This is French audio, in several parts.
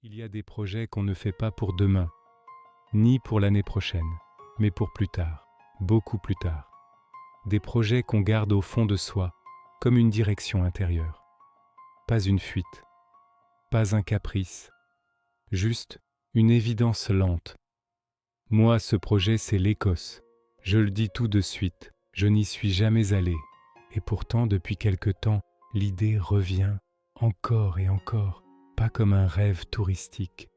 Il y a des projets qu'on ne fait pas pour demain, ni pour l'année prochaine, mais pour plus tard, beaucoup plus tard. Des projets qu'on garde au fond de soi, comme une direction intérieure. Pas une fuite, pas un caprice, juste une évidence lente. Moi, ce projet, c'est l'Écosse. Je le dis tout de suite, je n'y suis jamais allé. Et pourtant, depuis quelque temps, l'idée revient encore et encore, pas comme un rêve touristique,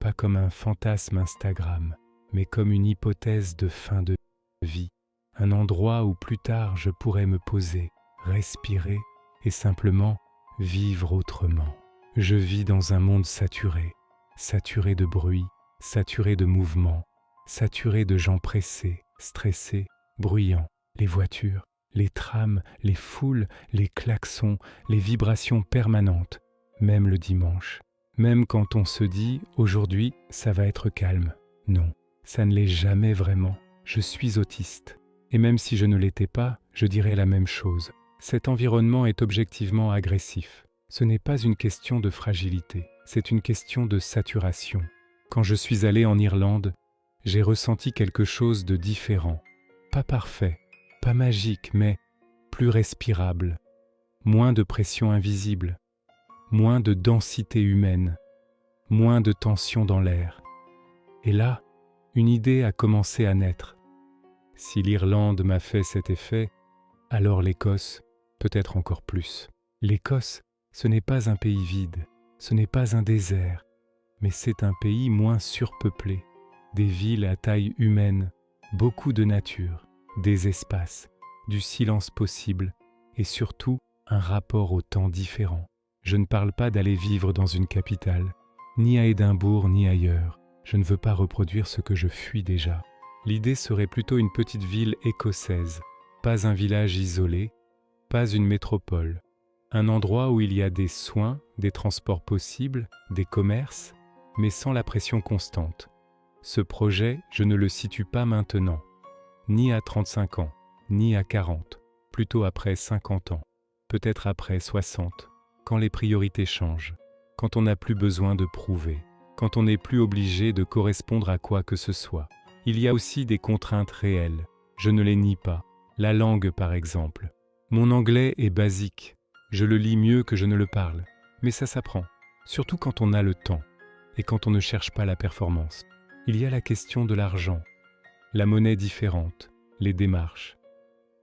pas comme un fantasme Instagram, mais comme une hypothèse de fin de vie, un endroit où plus tard je pourrais me poser, respirer et simplement vivre autrement. Je vis dans un monde saturé, saturé de bruit, saturé de mouvements, saturé de gens pressés, stressés, bruyants, les voitures, les trams, les foules, les klaxons, les vibrations permanentes, même le dimanche, même quand on se dit « aujourd'hui, ça va être calme ». Non, ça ne l'est jamais vraiment. Je suis autiste. Et même si je ne l'étais pas, je dirais la même chose. Cet environnement est objectivement agressif. Ce n'est pas une question de fragilité, c'est une question de saturation. Quand je suis allé en Irlande, j'ai ressenti quelque chose de différent. Pas parfait, pas magique, mais plus respirable. Moins de pression invisible, moins de densité humaine, moins de tension dans l'air. Et là, une idée a commencé à naître. Si l'Irlande m'a fait cet effet, alors l'Écosse, peut-être encore plus. L'Écosse, ce n'est pas un pays vide, ce n'est pas un désert, mais c'est un pays moins surpeuplé, des villes à taille humaine, beaucoup de nature, des espaces, du silence possible et surtout un rapport au temps différent. Je ne parle pas d'aller vivre dans une capitale, ni à Édimbourg ni ailleurs. Je ne veux pas reproduire ce que je fuis déjà. L'idée serait plutôt une petite ville écossaise, pas un village isolé, pas une métropole. Un endroit où il y a des soins, des transports possibles, des commerces, mais sans la pression constante. Ce projet, je ne le situe pas maintenant, ni à 35 ans, ni à 40, plutôt après 50 ans, peut-être après 60, quand les priorités changent, quand on n'a plus besoin de prouver, quand on n'est plus obligé de correspondre à quoi que ce soit. Il y a aussi des contraintes réelles, je ne les nie pas. La langue par exemple. Mon anglais est basique, je le lis mieux que je ne le parle, mais ça s'apprend, surtout quand on a le temps et quand on ne cherche pas la performance. Il y a la question de l'argent, la monnaie différente, les démarches.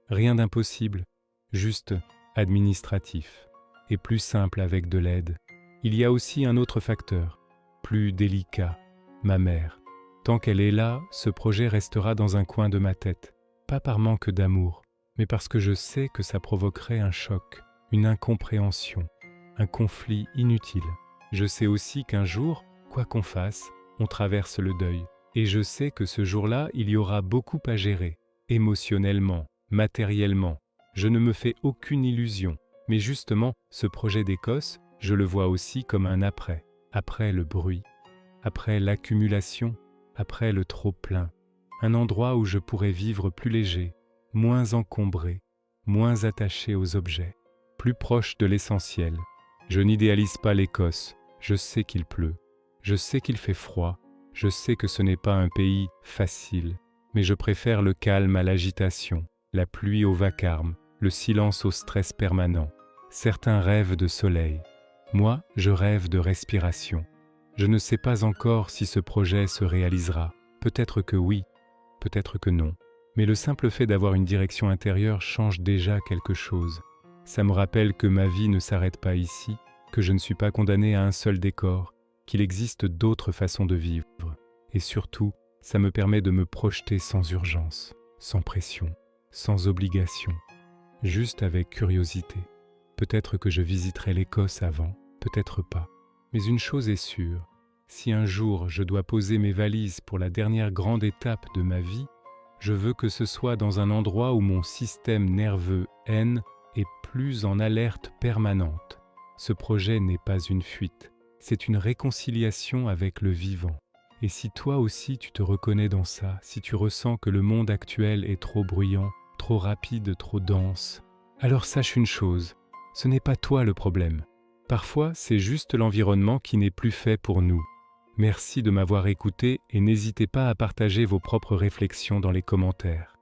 Rien d'impossible, juste administratif et plus simple avec de l'aide. Il y a aussi un autre facteur, plus délicat, ma mère. Tant qu'elle est là, ce projet restera dans un coin de ma tête, pas par manque d'amour, mais parce que je sais que ça provoquerait un choc, une incompréhension, un conflit inutile. Je sais aussi qu'un jour, quoi qu'on fasse, on traverse le deuil. Et je sais que ce jour-là, il y aura beaucoup à gérer, émotionnellement, matériellement. Je ne me fais aucune illusion, mais justement, ce projet d'Écosse, je le vois aussi comme un après. Après le bruit, après l'accumulation, après le trop-plein. Un endroit où je pourrais vivre plus léger, moins encombré, moins attaché aux objets, plus proche de l'essentiel. Je n'idéalise pas l'Écosse, je sais qu'il pleut, je sais qu'il fait froid, je sais que ce n'est pas un pays facile, mais je préfère le calme à l'agitation, la pluie au vacarme, le silence au stress permanent. Certains rêvent de soleil, moi je rêve de respiration. Je ne sais pas encore si ce projet se réalisera, peut-être que oui, peut-être que non. Mais le simple fait d'avoir une direction intérieure change déjà quelque chose. Ça me rappelle que ma vie ne s'arrête pas ici, que je ne suis pas condamné à un seul décor, qu'il existe d'autres façons de vivre. Et surtout, ça me permet de me projeter sans urgence, sans pression, sans obligation, juste avec curiosité. Peut-être que je visiterai l'Écosse avant, peut-être pas. Mais une chose est sûre, si un jour je dois poser mes valises pour la dernière grande étape de ma vie, je veux que ce soit dans un endroit où mon système nerveux N est plus en alerte permanente. Ce projet n'est pas une fuite, c'est une réconciliation avec le vivant. Et si toi aussi tu te reconnais dans ça, si tu ressens que le monde actuel est trop bruyant, trop rapide, trop dense, alors sache une chose, ce n'est pas toi le problème, Parfois, c'est juste l'environnement qui n'est plus fait pour nous. Merci de m'avoir écouté et n'hésitez pas à partager vos propres réflexions dans les commentaires.